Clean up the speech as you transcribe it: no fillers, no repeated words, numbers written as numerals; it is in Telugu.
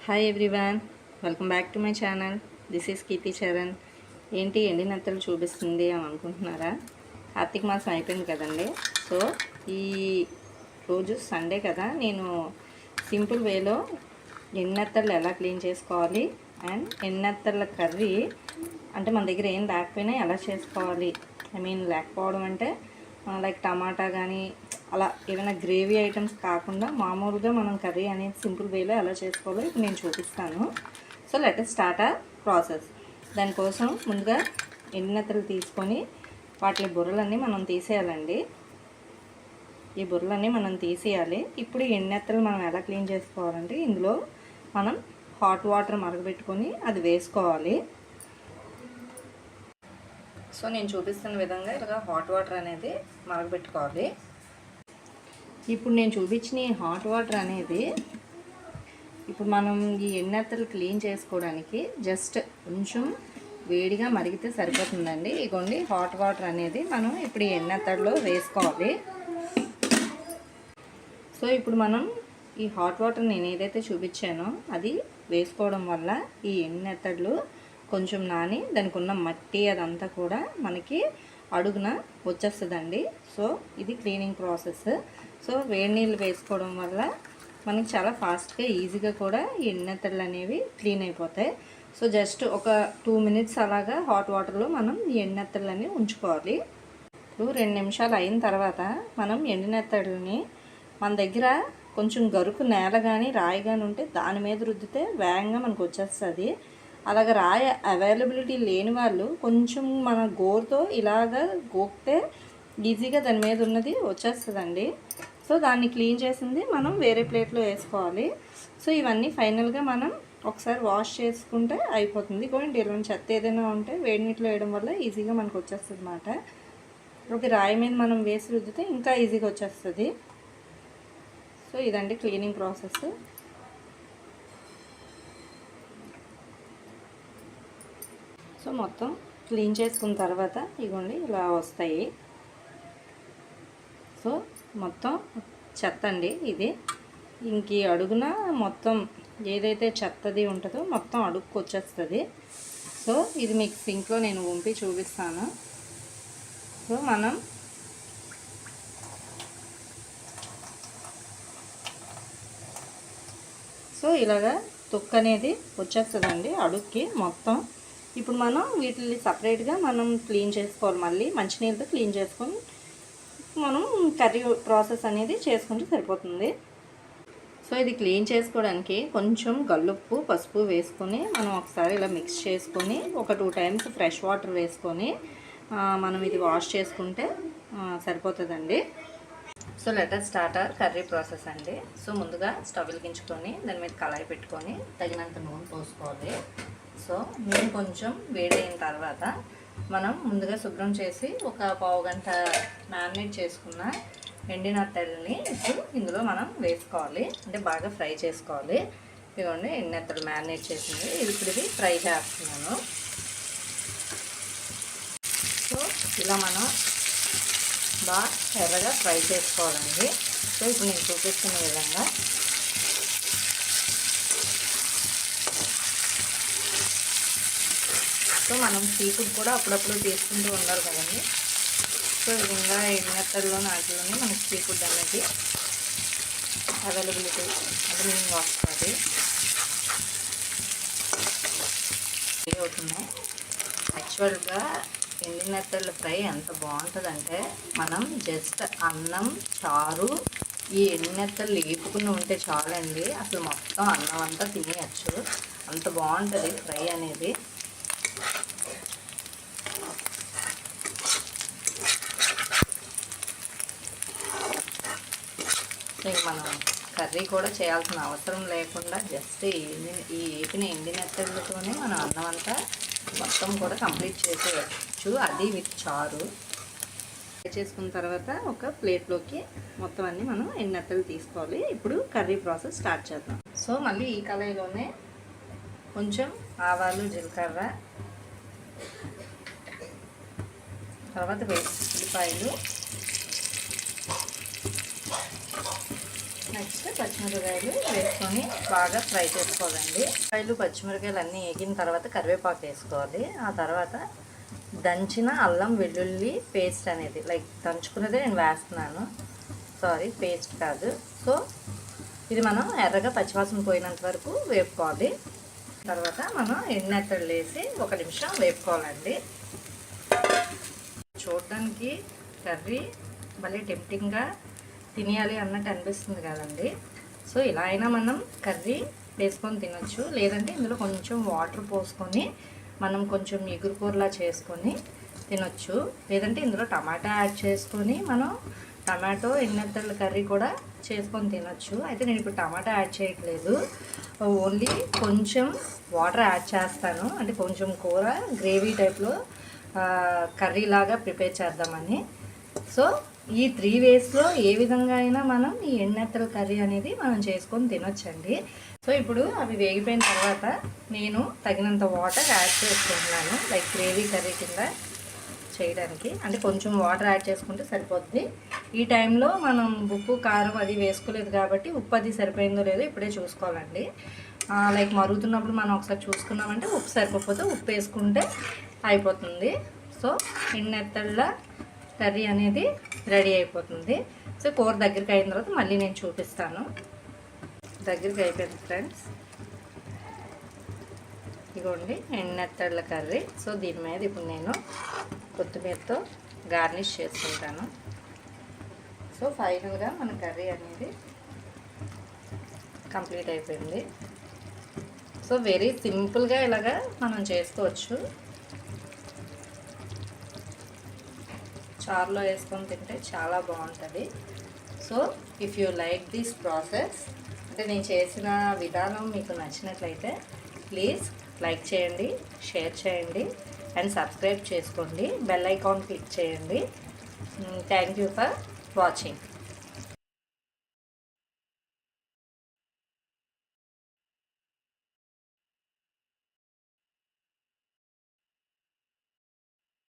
Hi everyone, welcome back to my channel. This is Keerthi Charan. ఏంటి ఎండినత్తలు చూపిస్తుంది అని అనుకుంటున్నారా? కార్తీక మాసం అయిపోయింది కదండి. సో ఈ రోజు సండే కదా, నేను సింపుల్ వేలో ఎండినత్తలు ఎలా క్లీన్ చేసుకోవాలి అండ్ ఎండినత్తల కర్రీ అంటే మన దగ్గర ఏం లేకపోయినా ఎలా చేసుకోవాలి, లేకపోవడం అంటే లైక్ టమాటా కానీ అలా ఏమైనా గ్రేవీ ఐటమ్స్ కాకుండా మామూలుగా మనం కర్రీ అనేది సింపుల్ వేలో ఎలా చేసుకోవాలో ఇప్పుడు నేను చూపిస్తాను. సో లెట్ us స్టార్ట్ ఆ ప్రాసెస్. దానికోసం ముందుగా ఎండినత్తలు తీసుకొని వాటి బుర్రలన్నీ మనం తీసేయాలండి. ఈ బుర్రలన్నీ మనం తీసేయాలి. ఇప్పుడు ఈ ఎండినత్తలు మనం ఎలా క్లీన్ చేసుకోవాలంటే ఇందులో మనం హాట్ వాటర్ మరగబెట్టుకొని అది వేసుకోవాలి. సో నేను చూపిస్తున్న విధంగా ఇలాగా హాట్ వాటర్ అనేది మరగబెట్టుకోవాలి. ఇప్పుడు నేను చూపించిన ఈ హాట్ వాటర్ అనేది ఇప్పుడు మనం ఈ ఎండినత్తలు క్లీన్ చేసుకోవడానికి జస్ట్ కొంచెం వేడిగా మరిగితే సరిపోతుందండి. ఇగోండి హాట్ వాటర్ అనేది మనం ఇప్పుడు ఈ ఎండినత్తల్లో వేసుకోవాలి. సో ఇప్పుడు మనం ఈ హాట్ వాటర్ నేను ఏదైతే చూపించానో అది వేసుకోవడం వల్ల ఈ ఎండినత్తళ్ళు కొంచెం నాని దానికి ఉన్న మట్టి అదంతా కూడా మనకి అడుగున వచ్చేస్తుందండి. సో ఇది క్లీనింగ్ ప్రాసెస్. సో వేడి నీళ్ళు వేసుకోవడం వల్ల మనకి చాలా ఫాస్ట్గా ఈజీగా కూడా ఈ ఎండినత్తళ్ళు అనేవి క్లీన్ అయిపోతాయి. సో జస్ట్ ఒక 2 minutes అలాగా హాట్ వాటర్లో మనం ఈ ఎండినత్తళ్ళని ఉంచుకోవాలి. ఇప్పుడు 2 నిమిషాలు అయిన తర్వాత మనం ఎండినత్తళ్ళని మన దగ్గర కొంచెం గరుకు నేల కానీ రాయి కానీ ఉంటే దాని మీద రుద్దితే వేగంగా మనకు వచ్చేస్తుంది. అలాగ రాయి అవైలబిలిటీ లేని వాళ్ళు కొంచెం మన గోరుతో ఇలాగ గోకితే ఈజీగా దాని మీద ఉన్నది వచ్చేస్తుందండి. సో దాన్ని క్లీన్ చేసింది మనం వేరే ప్లేట్లో వేసుకోవాలి. సో ఇవన్నీ ఫైనల్గా మనం ఒకసారి వాష్ చేసుకుంటే అయిపోతుంది. కొన్ని ఇలాంటి చెత్త ఏదైనా ఉంటే వేడి నీటిలో వేయడం వల్ల ఈజీగా మనకు వచ్చేస్తుంది అన్నమాట. ఒక రాయి మీద మనం వేసి రుద్దితే ఇంకా ఈజీగా వచ్చేస్తుంది. సో ఇదండి క్లీనింగ్ ప్రాసెస్. సో మొత్తం క్లీన్ చేసుకున్న తర్వాత ఇగోండి ఇలా వస్తాయి. సో మొత్తం చెత్త అండి ఇది. ఇంక అడుగున మొత్తం ఏదైతే చెత్తది ఉంటుందో మొత్తం అడుగుకు వచ్చేస్తుంది. సో ఇది మీకు సింక్లో నేను వంపి చూపిస్తాను. సో మనం ఇలాగా తొక్కు అనేది వచ్చేస్తుందండి అడుగుకి మొత్తం. ఇప్పుడు మనం వీటిని సపరేట్గా మనం క్లీన్ చేసుకోవాలి. మళ్ళీ మంచినీళ్ళతో క్లీన్ చేసుకొని మనం కర్రీ ప్రాసెస్ అనేది చేసుకుంటే సరిపోతుంది. సో ఇది క్లీన్ చేసుకోవడానికి కొంచెం గల్లుప్పు పసుపు వేసుకొని మనం ఒకసారి ఇలా మిక్స్ చేసుకొని ఒక 2 times ఫ్రెష్ వాటర్ వేసుకొని మనం ఇది వాష్ చేసుకుంటే సరిపోతుందండి. So let us start our curry process అండి. సో ముందుగా స్టవ్ వెలిగించుకొని దాని మీద కళాయి పెట్టుకొని తగినంత నూనె పోసుకోవాలి. సో నూనె కొంచెం వేడైన తర్వాత మనం ముందుగా శుభ్రం చేసి ఒక 1/2 గంట మ్యారినేట్ చేసుకున్న ఎండినత్తళ్ళని ఇప్పుడు ఇందులో మనం వేసుకోవాలి. అంటే బాగా ఫ్రై చేసుకోవాలి. ఇదిగోండి ఎండినత్తలు మ్యారినేట్ చేసింది. ఇప్పుడు ఇది ఫ్రై చేస్తున్నాను. సో ఇలా మనం బాగా ఎర్రగా ఫ్రై చేసుకోవాలండి. సో ఇప్పుడు నేను చూపిస్తున్న విధంగా సో మనం సీ ఫుడ్ కూడా అప్పుడప్పుడు తీసుకుంటూ ఉండాలి కదండి. సో ఈ విధంగా ఎండినత్తల్లో నాటిలోనే మనకి సీ ఫుడ్ అనేది అవైలబిలిటీ అది మేము వస్తుంది అవుతున్నాయి. యాక్చువల్గా ఎండినత్తళ్ళ ఫ్రై ఎంత బాగుంటుందంటే మనం జస్ట్ అన్నం చారు ఈ ఎండినత్తలు లేపుకుని ఉంటే చాలండి, అసలు మొత్తం అన్నం అంతా తినేయచ్చు. అంత బాగుంటుంది ఫ్రై అనేది. మనం కర్రీ కూడా చేయాల్సిన అవసరం లేకుండా జస్ట్ ఈ ఏపిన ఎండినత్తలతోనే మనం అన్నం అంతా మొత్తం కూడా కంప్లీట్ చేసేయచ్చు, అది విత్ చారు. చేసుకున్న తర్వాత ఒక ప్లేట్లోకి మొత్తం అన్నీ మనం ఎండినత్తలు తీసుకోవాలి. ఇప్పుడు కర్రీ ప్రాసెస్ స్టార్ట్ చేద్దాం. సో మళ్ళీ ఈ కళాయిలోనే కొంచెం ఆవాలు జీలకర్ర తర్వాత ఉల్లిపాయలు నెక్స్ట్ పచ్చిమిరపకాయలు వేసుకొని బాగా ఫ్రై చేసుకోవాలండి. ఉల్లిపాయలు పచ్చిమిరపకాయలు అన్నీ వేగిన తర్వాత కరివేపాకు వేసుకోవాలి. ఆ తర్వాత దంచిన అల్లం వెల్లుల్లి పేస్ట్ అనేది లైక్ దంచుకున్నదే నేను వేస్తున్నాను, సారీ పేస్ట్ కాదు. సో ఇది మనం ఎర్రగా పచ్చివాసన పోయినంత వరకు వేపుకోవాలి. తర్వాత మనం ఎండునెత్తళ్ళు వేసి 1 నిమిషం వేపుకోవాలండి. చూడడానికి కర్రీ మళ్ళీ టెంప్టింగ్గా తినేయాలి అన్నట్టు అనిపిస్తుంది కదండి. సో ఇలా అయినా మనం కర్రీ వేసుకొని తినొచ్చు, లేదంటే ఇందులో కొంచెం వాటర్ పోసుకొని మనం కొంచెం ఎగురుకూరలా చేసుకొని తినొచ్చు, లేదంటే ఇందులో టమాటా యాడ్ చేసుకొని మనం టమాటో ఎండునెత్తళ్ళ కర్రీ కూడా చేసుకొని తినొచ్చు. అయితే నేను ఇప్పుడు టమాటా యాడ్ చేయట్లేదు, ఓన్లీ కొంచెం వాటర్ యాడ్ చేస్తాను. అంటే కొంచెం కూర గ్రేవీ టైప్లో కర్రీ లాగా ప్రిపేర్ చేద్దామని. సో ఈ 3 వేస్లో ఏ విధంగా అయినా మనం ఈ ఎండునెత్తల కర్రీ అనేది మనం చేసుకొని తినొచ్చండి. సో ఇప్పుడు అవి వేగిపోయిన తర్వాత నేను తగినంత వాటర్ యాడ్ చేసుకుంటున్నాను, లైక్ గ్రేవీ కర్రీ కింద చేయడానికి. అంటే కొంచెం వాటర్ యాడ్ చేసుకుంటే సరిపోద్ది. ఈ టైంలో మనం ఉప్పు కారం అది వేసుకోలేదు కాబట్టి ఉప్పు అది సరిపోయిందో లేదో ఇప్పుడే చూసుకోవాలండి. లైక్ మరుగుతున్నప్పుడు మనం ఒకసారి చూసుకున్నామంటే ఉప్పు సరిపోతే ఉప్పు వేసుకుంటే అయిపోతుంది. సో ఎండునెత్తళ్ళ కర్రీ అనేది రెడీ అయిపోతుంది. సో కూర దగ్గరికి అయిన తర్వాత మళ్ళీ నేను చూపిస్తాను. దగ్గరికి అయిపోయింది ఫ్రెండ్స్, ఇదిగోండి ఎండునెత్తళ్ళ కర్రీ. సో దీని మీద ఇప్పుడు నేను కొత్తిమీరతో గార్నిష్ చేసుకుంటాను. సో ఫైనల్గా మన కర్రీ అనేది కంప్లీట్ అయిపోయింది. సో వెరీ సింపుల్గా ఇలాగా మనం చేసుకోవచ్చు. చారులో వేసుకొని తింటే చాలా బాగుంటుంది. So if you like this process, అంటే నేను చేసిన విధానం మీకు నచ్చినట్లయితే ప్లీజ్ లైక్ చేయండి, షేర్ చేయండి అండ్ సబ్స్క్రైబ్ చేసుకోండి. బెల్ ఐకాన్ క్లిక్ చేయండి. Thank you for watching.